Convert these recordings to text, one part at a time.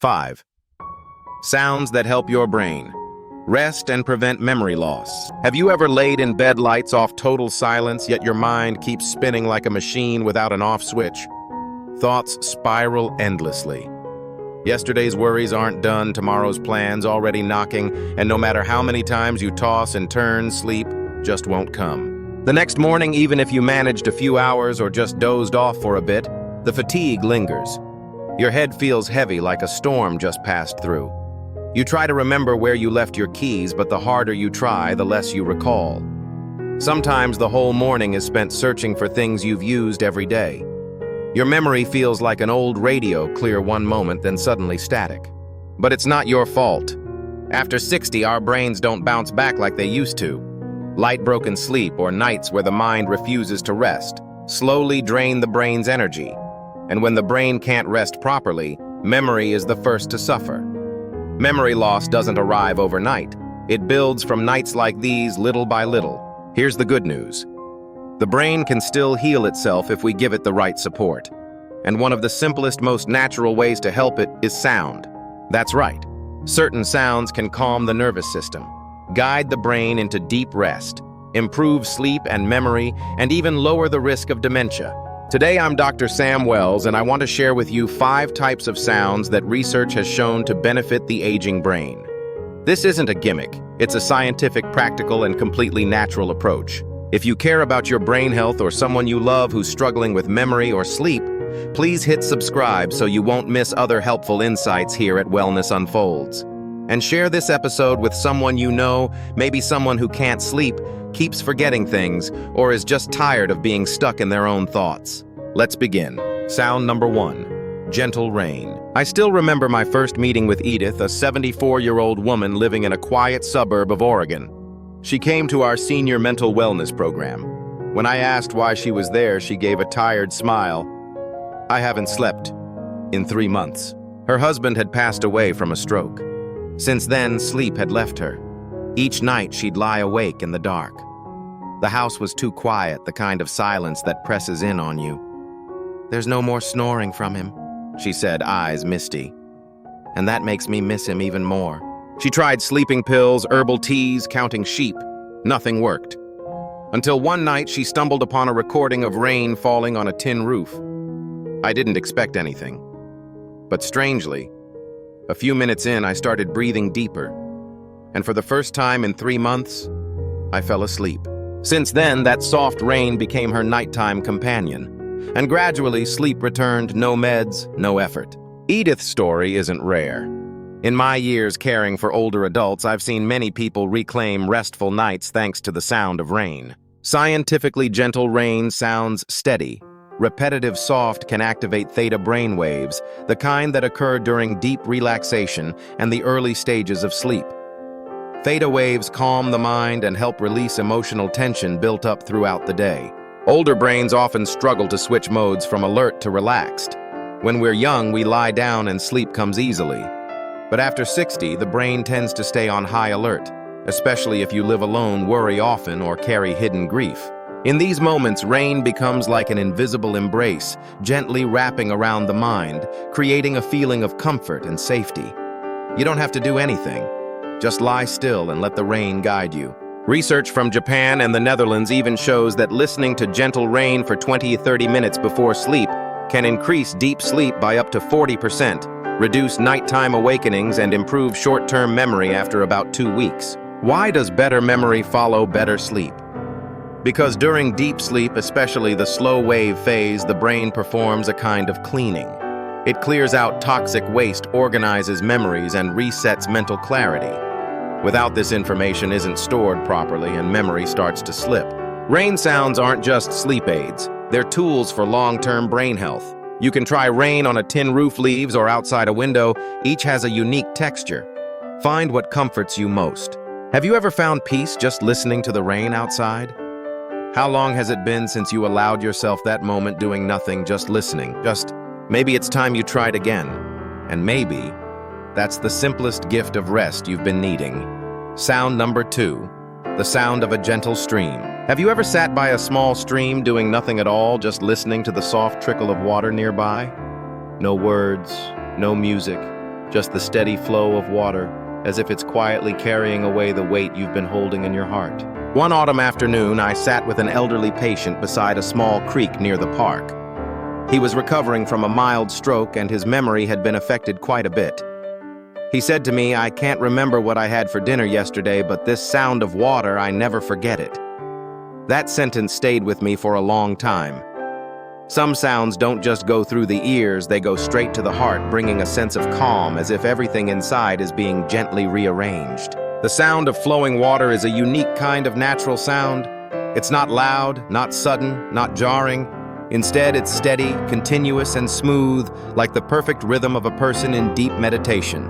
5. Sounds that help your brain. Rest and prevent memory loss. Have you ever laid in bed, lights off, total silence, yet your mind keeps spinning like a machine without an off switch? Thoughts spiral endlessly. Yesterday's worries aren't done, tomorrow's plans already knocking, and no matter how many times you toss and turn, sleep just won't come. The next morning, even if you managed a few hours or just dozed off for a bit, the fatigue lingers. Your head feels heavy like a storm just passed through. You try to remember where you left your keys, but the harder you try, the less you recall. Sometimes the whole morning is spent searching for things you've used every day. Your memory feels like an old radio, clear one moment, then suddenly static. But it's not your fault. After 60, our brains don't bounce back like they used to. Light broken sleep or nights where the mind refuses to rest slowly drain the brain's energy. And when the brain can't rest properly, memory is the first to suffer. Memory loss doesn't arrive overnight. It builds from nights like these, little by little. Here's the good news. The brain can still heal itself if we give it the right support. And one of the simplest, most natural ways to help it is sound. That's right. Certain sounds can calm the nervous system, guide the brain into deep rest, improve sleep and memory, and even lower the risk of dementia. Today I'm Dr. Sam Wells, and I want to share with you 5 types of sounds that research has shown to benefit the aging brain. This isn't a gimmick. It's a scientific, practical, and completely natural approach. If you care about your brain health or someone you love who's struggling with memory or sleep, please hit subscribe so you won't miss other helpful insights here at Wellness Unfolds. And share this episode with someone you know, maybe someone who can't sleep, keeps forgetting things, or is just tired of being stuck in their own thoughts. Let's begin. Sound number 1. Gentle rain. I still remember my first meeting with Edith, a 74-year-old woman living in a quiet suburb of Oregon. She came to our senior mental wellness program. When I asked why she was there, she gave a tired smile. I haven't slept in 3 months. Her husband had passed away from a stroke. Since then, sleep had left her. Each night, she'd lie awake in the dark. The house was too quiet, the kind of silence that presses in on you. There's no more snoring from him, she said, eyes misty. And that makes me miss him even more. She tried sleeping pills, herbal teas, counting sheep. Nothing worked. Until one night, she stumbled upon a recording of rain falling on a tin roof. I didn't expect anything. But strangely, a few minutes in, I started breathing deeper. And for the first time in 3 months, I fell asleep. Since then, that soft rain became her nighttime companion. And gradually, sleep returned, no meds, no effort. Edith's story isn't rare. In my years caring for older adults, I've seen many people reclaim restful nights thanks to the sound of rain. Scientifically, gentle rain sounds steady. Repetitive soft can activate theta brain waves, the kind that occur during deep relaxation and the early stages of sleep. Theta waves calm the mind and help release emotional tension built up throughout the day. Older brains often struggle to switch modes from alert to relaxed. When we're young, we lie down and sleep comes easily. But after 60, the brain tends to stay on high alert, especially if you live alone, worry often, or carry hidden grief. In these moments, rain becomes like an invisible embrace, gently wrapping around the mind, creating a feeling of comfort and safety. You don't have to do anything. Just lie still and let the rain guide you. Research from Japan and the Netherlands even shows that listening to gentle rain for 20-30 minutes before sleep can increase deep sleep by up to 40%, reduce nighttime awakenings, and improve short-term memory after about 2 weeks. Why does better memory follow better sleep? Because during deep sleep, especially the slow wave phase, the brain performs a kind of cleaning. It clears out toxic waste, organizes memories, and resets mental clarity. Without this information isn't stored properly and memory starts to slip. Rain sounds aren't just sleep aids. They're tools for long-term brain health. You can try rain on a tin roof, leaves, or outside a window. Each has a unique texture. Find what comforts you most. Have you ever found peace just listening to the rain outside? How long has it been since you allowed yourself that moment doing nothing, just listening? Maybe it's time you tried again. And maybe that's the simplest gift of rest you've been needing. Sound number 2, the sound of a gentle stream. Have you ever sat by a small stream doing nothing at all, just listening to the soft trickle of water nearby? No words, no music, just the steady flow of water, as if it's quietly carrying away the weight you've been holding in your heart. One autumn afternoon, I sat with an elderly patient beside a small creek near the park. He was recovering from a mild stroke and his memory had been affected quite a bit. He said to me, "I can't remember what I had for dinner yesterday, but this sound of water, I never forget it." That sentence stayed with me for a long time. Some sounds don't just go through the ears, they go straight to the heart, bringing a sense of calm, as if everything inside is being gently rearranged. The sound of flowing water is a unique kind of natural sound. It's not loud, not sudden, not jarring. Instead, it's steady, continuous, and smooth, like the perfect rhythm of a person in deep meditation.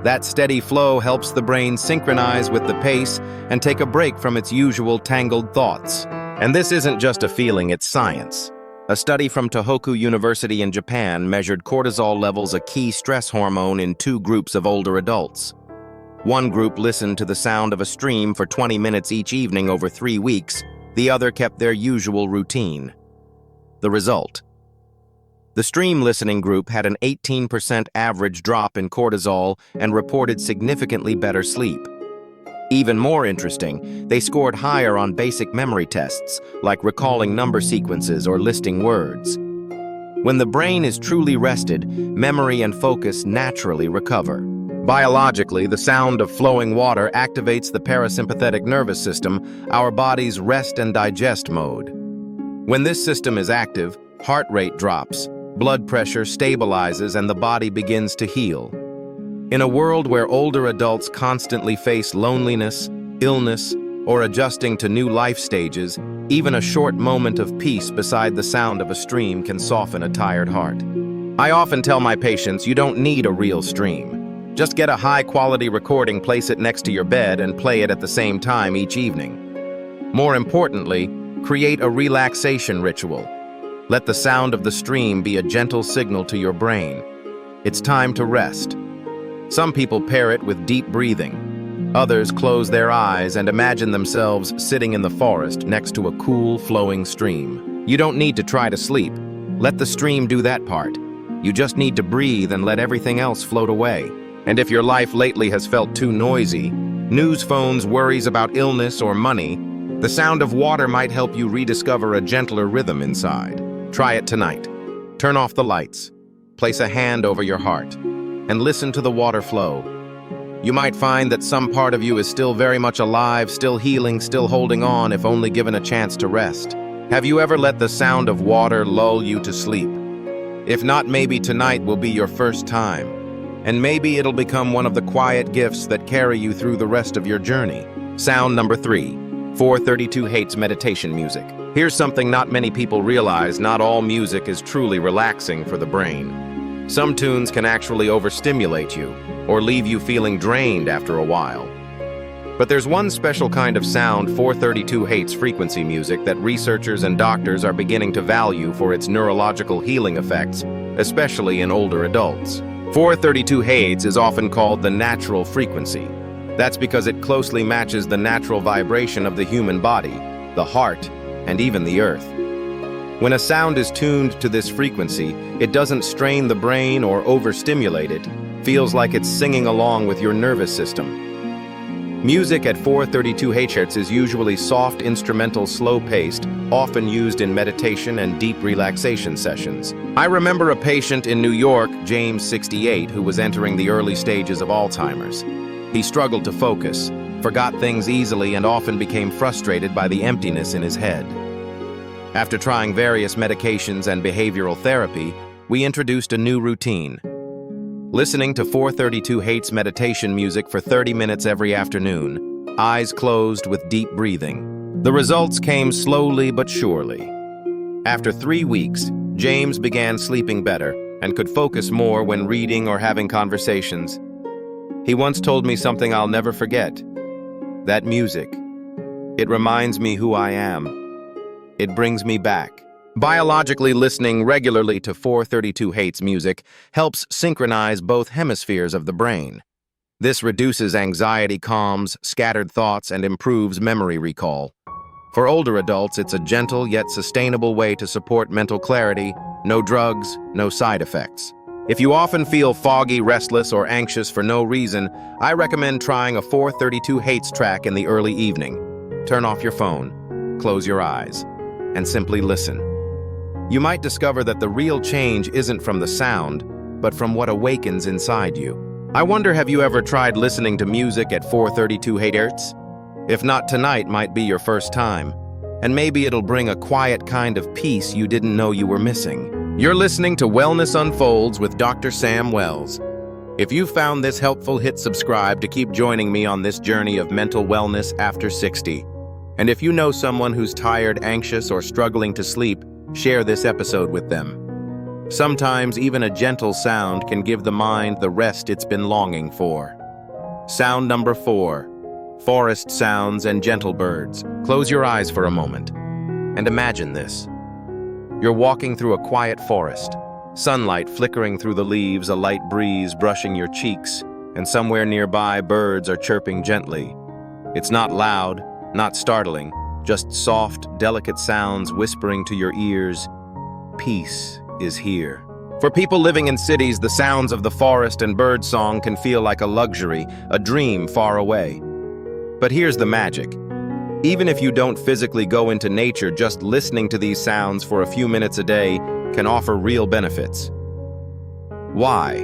That steady flow helps the brain synchronize with the pace and take a break from its usual tangled thoughts. And this isn't just a feeling, it's science. A study from Tohoku University in Japan measured cortisol levels, a key stress hormone, in 2 groups of older adults. One group listened to the sound of a stream for 20 minutes each evening over 3 weeks. The other kept their usual routine. The result: the stream listening group had an 18% average drop in cortisol and reported significantly better sleep. Even more interesting, they scored higher on basic memory tests, like recalling number sequences or listing words. When the brain is truly rested, memory and focus naturally recover. Biologically, the sound of flowing water activates the parasympathetic nervous system, our body's rest and digest mode. When this system is active, heart rate drops, blood pressure stabilizes, and the body begins to heal. In a world where older adults constantly face loneliness, illness, or adjusting to new life stages, even a short moment of peace beside the sound of a stream can soften a tired heart. I often tell my patients, you don't need a real stream. Just get a high-quality recording, place it next to your bed, and play it at the same time each evening. More importantly, create a relaxation ritual. Let the sound of the stream be a gentle signal to your brain. It's time to rest. Some people pair it with deep breathing. Others close their eyes and imagine themselves sitting in the forest next to a cool, flowing stream. You don't need to try to sleep. Let the stream do that part. You just need to breathe and let everything else float away. And if your life lately has felt too noisy, news phones, worries about illness or money, the sound of water might help you rediscover a gentler rhythm inside. Try it tonight. Turn off the lights. Place a hand over your heart and listen to the water flow. You might find that some part of you is still very much alive, still healing, still holding on, if only given a chance to rest. Have you ever let the sound of water lull you to sleep? If not, maybe tonight will be your first time. And maybe it'll become one of the quiet gifts that carry you through the rest of your journey. Sound number 3. 432 hates meditation music. Here's something not many people realize: not all music is truly relaxing for the brain. Some tunes can actually overstimulate you or leave you feeling drained after a while. But there's one special kind of sound 432 hates frequency music that researchers and doctors are beginning to value for its neurological healing effects, especially in older adults. 432 hates is often called the natural frequency. That's because it closely matches the natural vibration of the human body, the heart, and even the earth. When a sound is tuned to this frequency, it doesn't strain the brain or overstimulate it. Feels like it's singing along with your nervous system. Music at 432 Hz is usually soft, instrumental, slow-paced, often used in meditation and deep relaxation sessions. I remember a patient in New York, James, 68, who was entering the early stages of Alzheimer's. He struggled to focus, forgot things easily, and often became frustrated by the emptiness in his head. After trying various medications and behavioral therapy, we introduced a new routine. Listening to 432 hates meditation music for 30 minutes every afternoon, eyes closed with deep breathing. The results came slowly but surely. After 3 weeks, James began sleeping better and could focus more when reading or having conversations. He once told me something I'll never forget. That music, it reminds me who I am. It brings me back. Biologically, listening regularly to 432 hates music helps synchronize both hemispheres of the brain. This reduces anxiety, calms scattered thoughts, and improves memory recall. For older adults, it's a gentle yet sustainable way to support mental clarity. No drugs, no side effects. If you often feel foggy, restless, or anxious for no reason, I recommend trying a 432 Hertz track in the early evening. Turn off your phone, close your eyes, and simply listen. You might discover that the real change isn't from the sound, but from what awakens inside you. I wonder, have you ever tried listening to music at 432 Hertz? If not, tonight might be your first time, and maybe it'll bring a quiet kind of peace you didn't know you were missing. You're listening to Wellness Unfolds with Dr. Sam Wells. If you found this helpful, hit subscribe to keep joining me on this journey of mental wellness after 60. And if you know someone who's tired, anxious, or struggling to sleep, share this episode with them. Sometimes even a gentle sound can give the mind the rest it's been longing for. Sound number 4. Forest sounds and gentle birds. Close your eyes for a moment and imagine this. You're walking through a quiet forest, sunlight flickering through the leaves, a light breeze brushing your cheeks, and somewhere nearby birds are chirping gently. It's not loud, not startling, just soft, delicate sounds whispering to your ears. Peace is here. For people living in cities, the sounds of the forest and bird song can feel like a luxury, a dream far away. But here's the magic. Even if you don't physically go into nature, just listening to these sounds for a few minutes a day can offer real benefits. Why?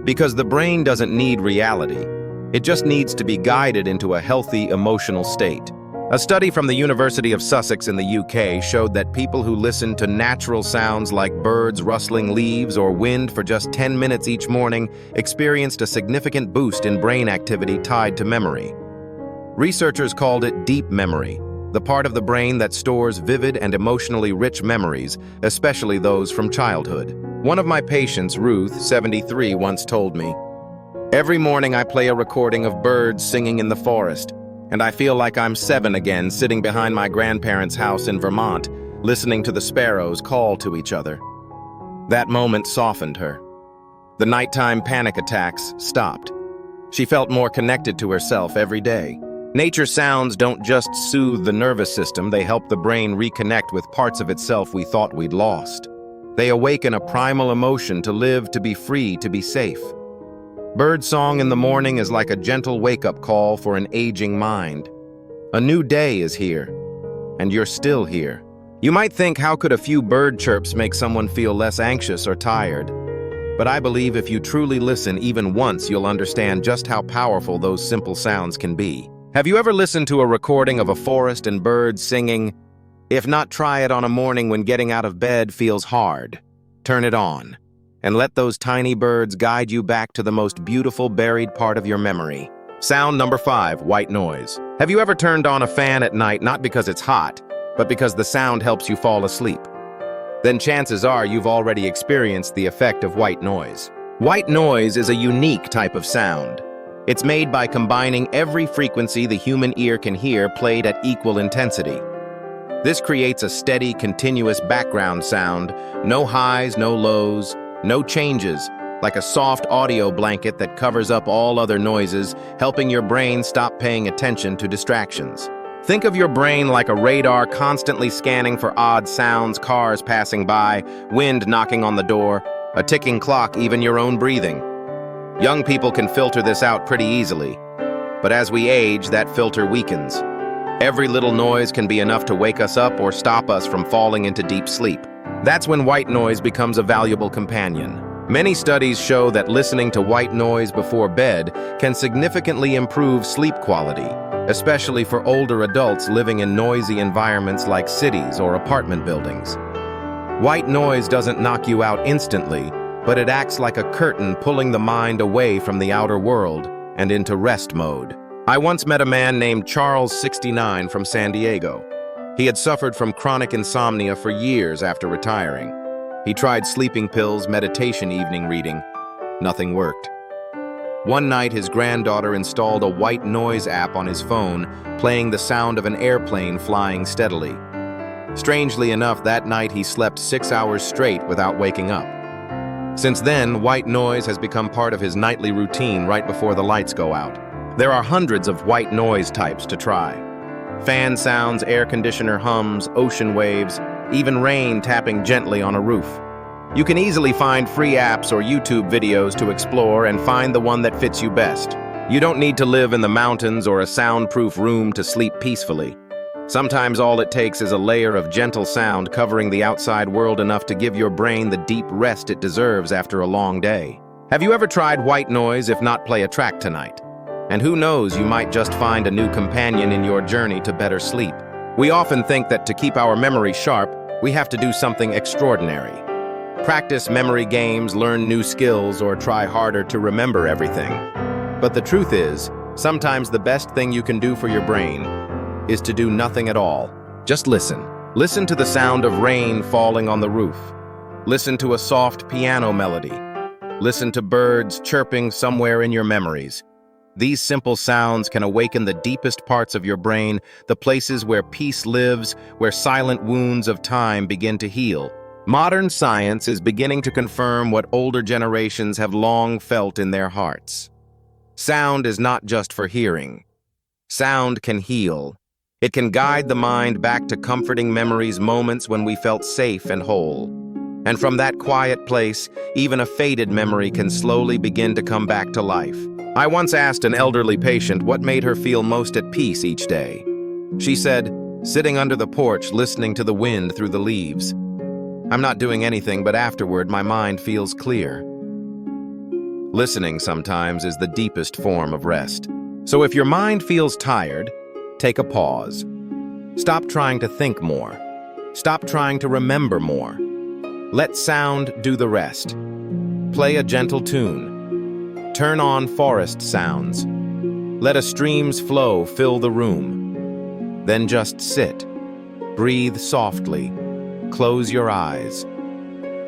Because the brain doesn't need reality. It just needs to be guided into a healthy emotional state. A study from the University of Sussex in the UK showed that people who listened to natural sounds like birds rustling leaves or wind for just 10 minutes each morning experienced a significant boost in brain activity tied to memory. Researchers called it deep memory, the part of the brain that stores vivid and emotionally rich memories, especially those from childhood. One of my patients, Ruth, 73, once told me, "Every morning I play a recording of birds singing in the forest, and I feel like I'm 7 again, sitting behind my grandparents' house in Vermont, listening to the sparrows call to each other." That moment softened her. The nighttime panic attacks stopped. She felt more connected to herself every day. Nature sounds don't just soothe the nervous system, they help the brain reconnect with parts of itself we thought we'd lost. They awaken a primal emotion to live, to be free, to be safe. Birdsong in the morning is like a gentle wake-up call for an aging mind. A new day is here, and you're still here. You might think, how could a few bird chirps make someone feel less anxious or tired? But I believe if you truly listen even once, you'll understand just how powerful those simple sounds can be. Have you ever listened to a recording of a forest and birds singing? If not, try it on a morning when getting out of bed feels hard. Turn it on, and let those tiny birds guide you back to the most beautiful buried part of your memory. Sound number 5, white noise. Have you ever turned on a fan at night, not because it's hot, but because the sound helps you fall asleep? Then chances are you've already experienced the effect of white noise. White noise is a unique type of sound. It's made by combining every frequency the human ear can hear played at equal intensity. This creates a steady, continuous background sound, no highs, no lows, no changes, like a soft audio blanket that covers up all other noises, helping your brain stop paying attention to distractions. Think of your brain like a radar constantly scanning for odd sounds, cars passing by, wind knocking on the door, a ticking clock, even your own breathing. Young people can filter this out pretty easily, but as we age, that filter weakens. Every little noise can be enough to wake us up or stop us from falling into deep sleep. That's when white noise becomes a valuable companion. Many studies show that listening to white noise before bed can significantly improve sleep quality, especially for older adults living in noisy environments like cities or apartment buildings. White noise doesn't knock you out instantly, but it acts like a curtain pulling the mind away from the outer world and into rest mode. I once met a man named Charles, 69, from San Diego. He had suffered from chronic insomnia for years after retiring. He tried sleeping pills, meditation, evening reading. Nothing worked. One night, his granddaughter installed a white noise app on his phone, playing the sound of an airplane flying steadily. Strangely enough, that night he slept 6 hours straight without waking up. Since then, white noise has become part of his nightly routine right before the lights go out. There are hundreds of white noise types to try. Fan sounds, air conditioner hums, ocean waves, even rain tapping gently on a roof. You can easily find free apps or YouTube videos to explore and find the one that fits you best. You don't need to live in the mountains or a soundproof room to sleep peacefully. Sometimes all it takes is a layer of gentle sound covering the outside world enough to give your brain the deep rest it deserves after a long day. Have you ever tried white noise? If not, play a track tonight. And who knows, you might just find a new companion in your journey to better sleep. We often think that to keep our memory sharp, we have to do something extraordinary. Practice memory games, learn new skills, or try harder to remember everything. But the truth is, sometimes the best thing you can do for your brain is to do nothing at all. Just listen. Listen to the sound of rain falling on the roof. Listen to a soft piano melody. Listen to birds chirping somewhere in your memories. These simple sounds can awaken the deepest parts of your brain, the places where peace lives, where silent wounds of time begin to heal. Modern science is beginning to confirm what older generations have long felt in their hearts. Sound is not just for hearing. Sound can heal. It can guide the mind back to comforting memories, moments when we felt safe and whole. And from that quiet place, even a faded memory can slowly begin to come back to life. I once asked an elderly patient what made her feel most at peace each day. She said, "Sitting under the porch, listening to the wind through the leaves. I'm not doing anything, but afterward my mind feels clear." Listening sometimes is the deepest form of rest. So if your mind feels tired, take a pause. Stop trying to think more. Stop trying to remember more. Let sound do the rest. Play a gentle tune. Turn on forest sounds. Let a stream's flow fill the room. Then just sit. Breathe softly. Close your eyes.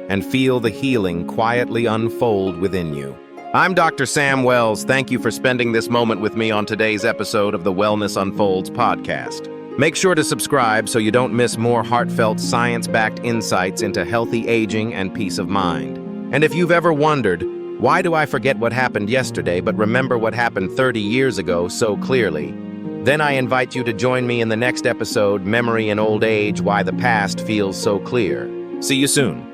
And feel the healing quietly unfold within you. I'm Dr. Sam Wells. Thank you for spending this moment with me on today's episode of the Wellness Unfolds podcast. Make sure to subscribe so you don't miss more heartfelt, science-backed insights into healthy aging and peace of mind. And if you've ever wondered, why do I forget what happened yesterday but remember what happened 30 years ago so clearly? Then I invite you to join me in the next episode, Memory in Old Age, Why the Past Feels So Clear. See you soon.